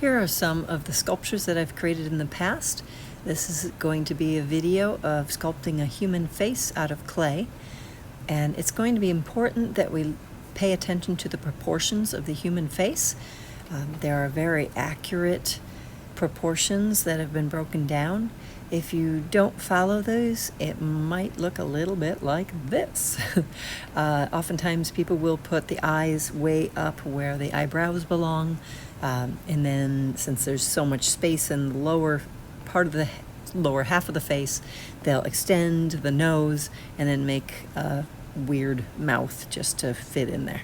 Here are some of the sculptures that I've created in the past. This is going to be a video of sculpting a human face out of clay, and it's going to be important that we pay attention to the proportions of the human face. There are very accurate proportions that have been broken down. If you don't follow those, it might look a little bit like this. Oftentimes people will put the eyes way up where the eyebrows belong, and then since there's so much space in the lower part of the lower half of the face, they'll extend the nose and then make a weird mouth just to fit in there.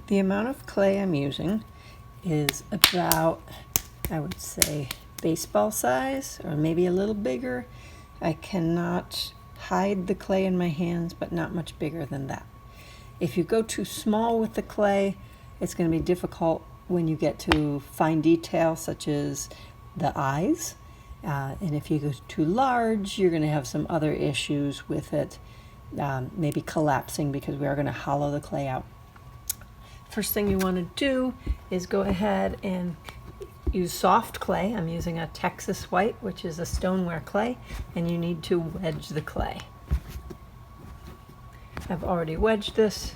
The amount of clay I'm using is about, I would say, baseball size or maybe a little bigger. I cannot hide the clay in my hands, but not much bigger than that. If you go too small with the clay, it's going to be difficult when you get to fine detail such as the eyes. And if you go too large, you're going to have some other issues with it, maybe collapsing, because we are going to hollow the clay out. First thing you want to do is go ahead and use soft clay. I'm using a Texas white, which is a stoneware clay, and you need to wedge the clay. I've already wedged this,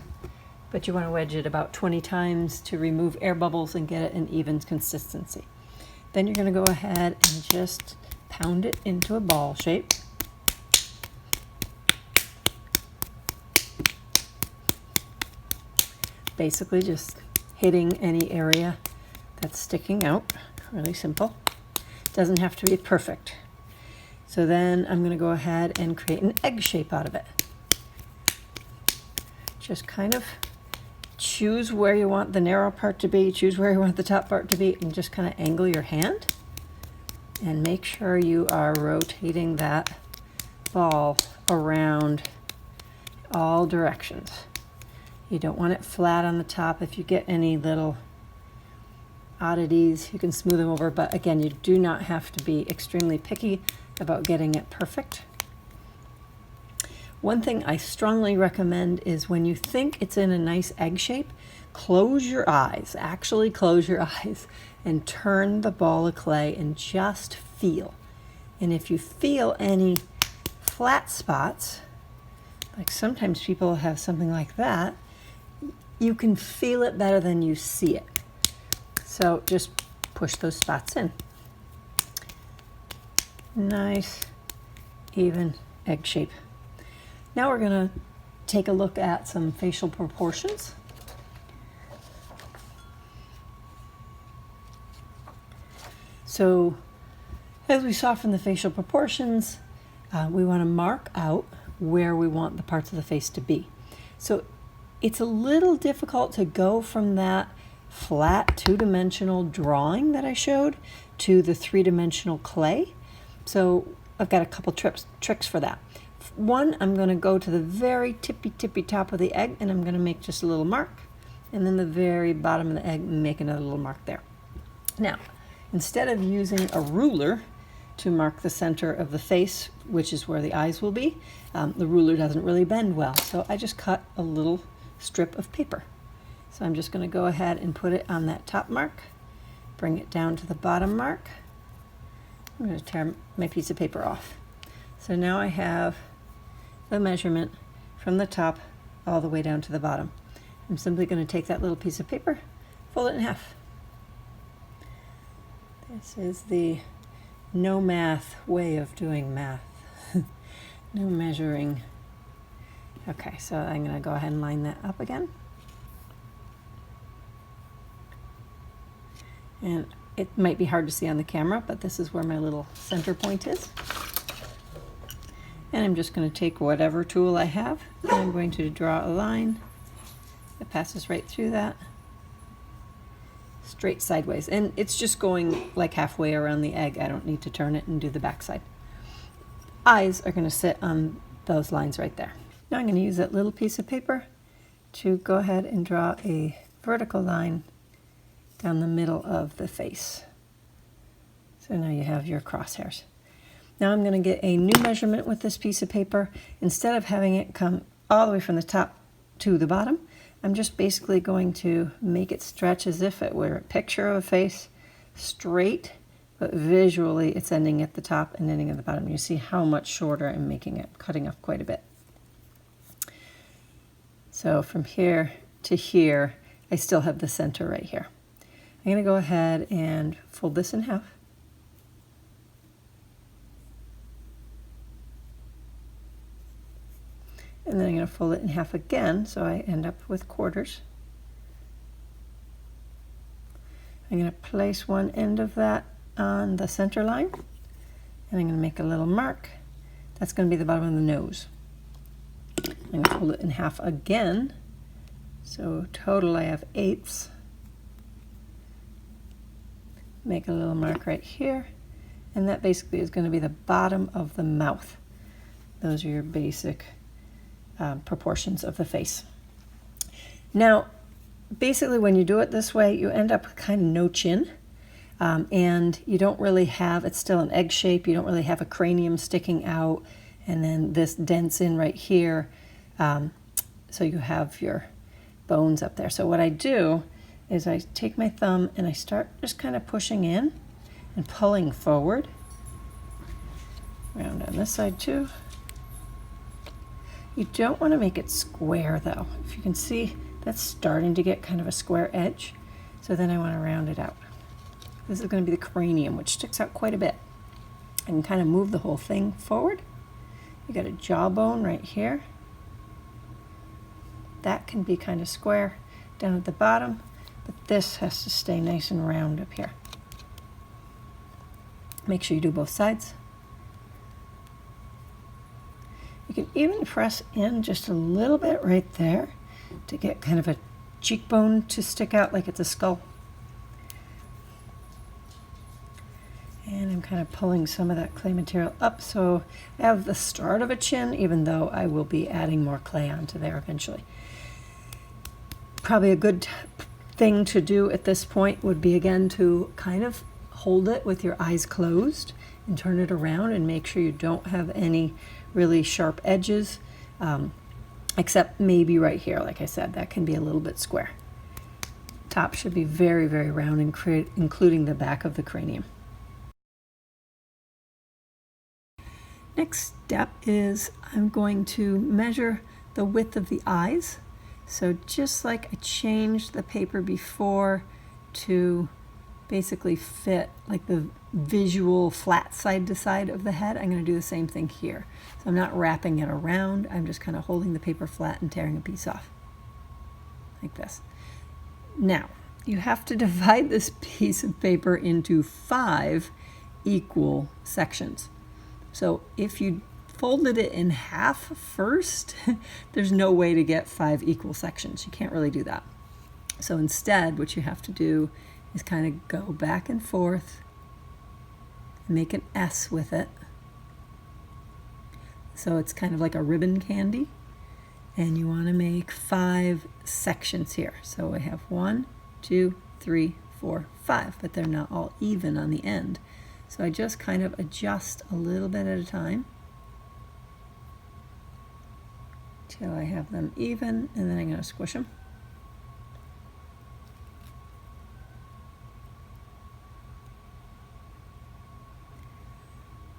but you want to wedge it about 20 times to remove air bubbles and get it an even consistency. Then you're going to go ahead and just pound it into a ball shape. Basically just hitting any area that's sticking out. Really simple. Doesn't have to be perfect. So then I'm going to go ahead and create an egg shape out of it. Just kind of choose where you want the narrow part to be, choose where you want the top part to be, and just kind of angle your hand and make sure you are rotating that ball around all directions. You don't want it flat on the top. If you get any little oddities, you can smooth them over, but again, you do not have to be extremely picky about getting it perfect. One thing I strongly recommend is when you think it's in a nice egg shape, close your eyes, actually close your eyes, and turn the ball of clay and just feel. And if you feel any flat spots, like sometimes people have something like that, you can feel it better than you see it. So just push those spots in. Nice, even egg shape. Now we're going to take a look at some facial proportions. So as we saw from the facial proportions, we want to mark out where we want the parts of the face to be. So it's a little difficult to go from that flat two-dimensional drawing that I showed to the three-dimensional clay. So I've got a couple tricks for that. One, I'm going to go to the very tippy top of the egg, and I'm going to make just a little mark, and then the very bottom of the egg, make another little mark there. Now, instead of using a ruler to mark the center of the face, which is where the eyes will be, the ruler doesn't really bend well, so I just cut a little strip of paper. So I'm just going to go ahead and put it on that top mark, bring it down to the bottom mark. I'm going to tear my piece of paper off. So now I have the measurement from the top all the way down to the bottom. I'm simply going to take that little piece of paper, fold it in half. This is the no math way of doing math. No measuring. Okay, so I'm going to go ahead and line that up again. And it might be hard to see on the camera, but this is where my little center point is. And I'm just going to take whatever tool I have, and I'm going to draw a line that passes right through that, straight sideways. And it's just going like halfway around the egg. I don't need to turn it and do the back side. Eyes are going to sit on those lines right there. Now I'm going to use that little piece of paper to go ahead and draw a vertical line down the middle of the face. So now you have your crosshairs. Now I'm going to get a new measurement with this piece of paper. Instead of having it come all the way from the top to the bottom, I'm just basically going to make it stretch as if it were a picture of a face straight, but visually it's ending at the top and ending at the bottom. You see how much shorter I'm making it, cutting off quite a bit. So from here to here, I still have the center right here. I'm going to go ahead and fold this in half. And then I'm going to fold it in half again, so I end up with quarters. I'm going to place one end of that on the center line, and I'm going to make a little mark. That's going to be the bottom of the nose. I'm going to fold it in half again, so total I have 1/8. Make a little mark right here, and that basically is going to be the bottom of the mouth. Those are your basic proportions of the face. Now, basically when you do it this way, you end up with kind of no chin, and you don't really have, it's still an egg shape, you don't really have a cranium sticking out, and then this dents in right here, so you have your bones up there. So what I do is I take my thumb and I start just kind of pushing in and pulling forward. Round on this side too. You don't want to make it square though. If you can see, that's starting to get kind of a square edge. So then I want to round it out. This is going to be the cranium, which sticks out quite a bit. I can kind of move the whole thing forward. You got a jawbone right here. That can be kind of square down at the bottom, but this has to stay nice and round up here. Make sure you do both sides. You can even press in just a little bit right there to get kind of a cheekbone to stick out like it's a skull. And I'm kind of pulling some of that clay material up so I have the start of a chin, even though I will be adding more clay onto there eventually. Probably a good thing to do at this point would be, again, to kind of hold it with your eyes closed and turn it around and make sure you don't have any really sharp edges, except maybe right here. Like I said, that can be a little bit square. Top should be very, very round, including the back of the cranium. Next step is I'm going to measure the width of the eyes. So just like I changed the paper before to basically fit like the visual flat side to side of the head, I'm going to do the same thing here. So I'm not wrapping it around, I'm just kind of holding the paper flat and tearing a piece off like this. Now you have to divide this piece of paper into 5 equal sections. So if you folded it in half first, there's no way to get 5 equal sections. You can't really do that. So instead, what you have to do is kind of go back and forth and make an S with it. So it's kind of like a ribbon candy. And you want to make 5 sections here. So I have 1, 2, 3, 4, 5, but they're not all even on the end. So I just kind of adjust a little bit at a time till I have them even, and then I'm going to squish them.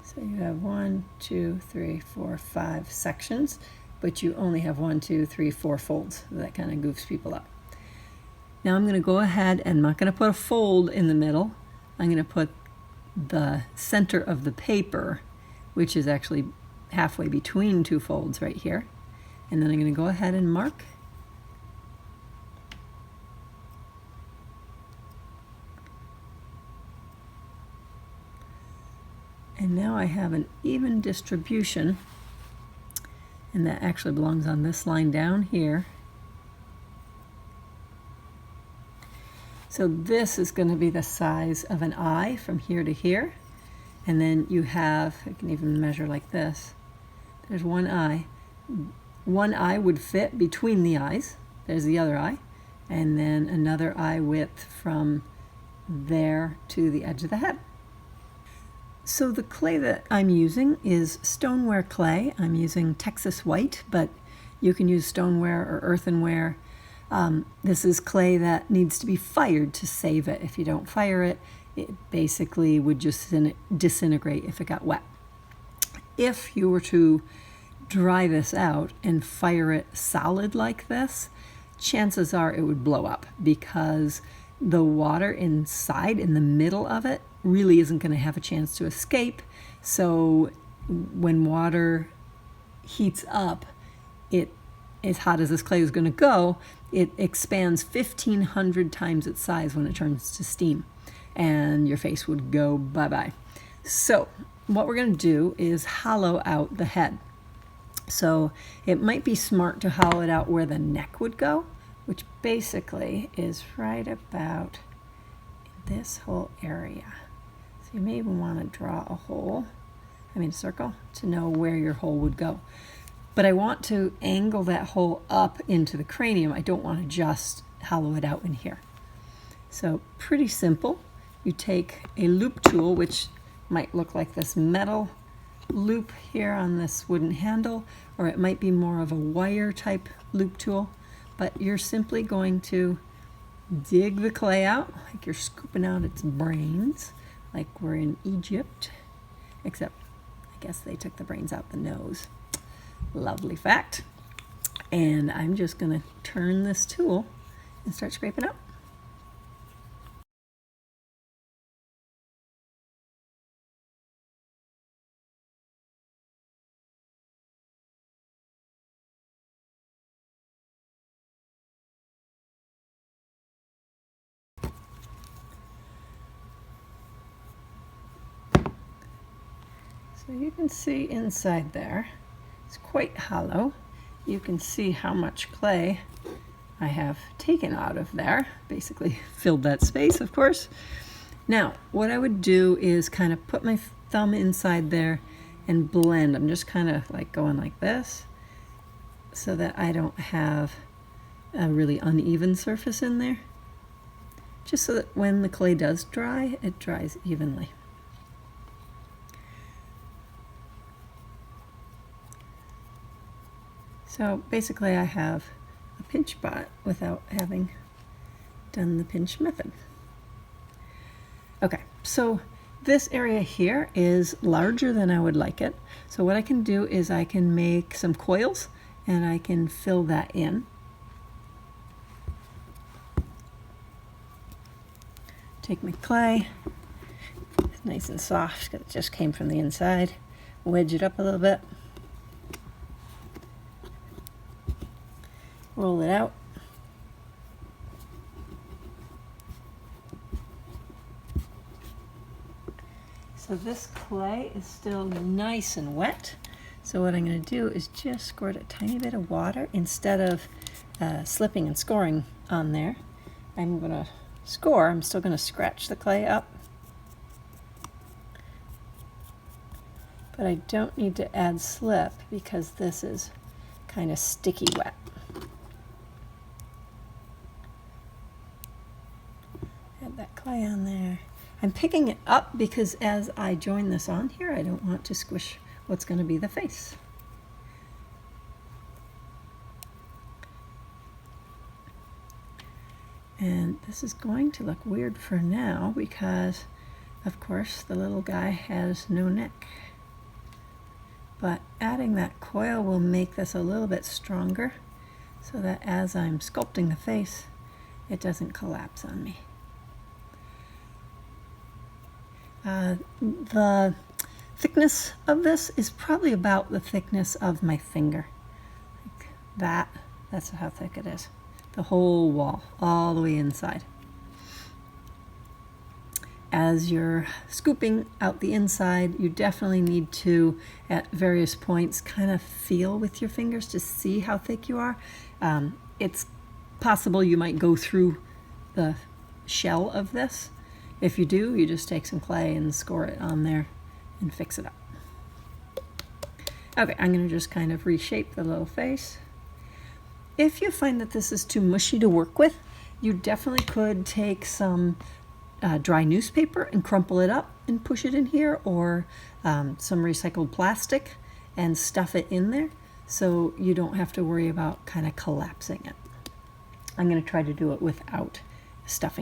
So you have 1, 2, 3, 4, 5 sections, but you only have 1, 2, 3, 4 folds. That kind of goofs people up. Now I'm going to go ahead and I'm not going to put a fold in the middle. I'm going to put the center of the paper, which is actually halfway between 2 folds right here. And then I'm going to go ahead and mark. And now I have an even distribution, and that actually belongs on this line down here. So this is going to be the size of an eye from here to here. And then you have, I can even measure like this. There's one eye. One eye would fit between the eyes. There's the other eye. And then another eye width from there to the edge of the head. So the clay that I'm using is stoneware clay. I'm using Texas white, but you can use stoneware or earthenware. This is clay that needs to be fired to save it. If you don't fire it, it basically would just disintegrate if it got wet. If you were to dry this out and fire it solid like this, chances are it would blow up because the water inside, in the middle of it, really isn't going to have a chance to escape. So when water heats up, it, as hot as this clay is going to go, it expands 1,500 times its size when it turns to steam, and your face would go bye-bye. So what we're going to do is hollow out the head. So it might be smart to hollow it out where the neck would go, which basically is right about this whole area. So you may even want to draw a circle, to know where your hole would go. But I want to angle that hole up into the cranium. I don't want to just hollow it out in here. So pretty simple. You take a loop tool, which might look like this metal loop here on this wooden handle, or it might be more of a wire type loop tool, but you're simply going to dig the clay out like you're scooping out its brains, like we're in Egypt, except I guess they took the brains out the nose. Lovely fact. And I'm just going to turn this tool and start scraping out. So you can see inside there, it's quite hollow. You can see how much clay I have taken out of there, basically filled that space, of course. Now, what I would do is kind of put my thumb inside there and blend. I'm just kind of like going like this so that I don't have a really uneven surface in there, just so that when the clay does dry, it dries evenly. So basically I have a pinch spot without having done the pinch method. Okay, so this area here is larger than I would like it. So what I can do is I can make some coils and I can fill that in. Take my clay, it's nice and soft because it just came from the inside. Wedge it up a little bit. Roll it out. So this clay is still nice and wet. So what I'm going to do is just squirt a tiny bit of water instead of slipping and scoring on there. I'm going to score. I'm still going to scratch the clay up. But I don't need to add slip because this is kind of sticky wet. Add that clay on there. I'm picking it up because as I join this on here, I don't want to squish what's going to be the face. And this is going to look weird for now because, of course, the little guy has no neck. But adding that coil will make this a little bit stronger so that as I'm sculpting the face, it doesn't collapse on me. The thickness of this is probably about the thickness of my finger. Like that. That's how thick it is. The whole wall, all the way inside. As you're scooping out the inside, you definitely need to, at various points, kind of feel with your fingers to see how thick you are. It's possible you might go through the shell of this. If you do, you just take some clay and score it on there and fix it up. Okay, I'm going to just kind of reshape the little face. If you find that this is too mushy to work with, you definitely could take some dry newspaper and crumple it up and push it in here, or some recycled plastic and stuff it in there so you don't have to worry about kind of collapsing it. I'm going to try to do it without stuffing.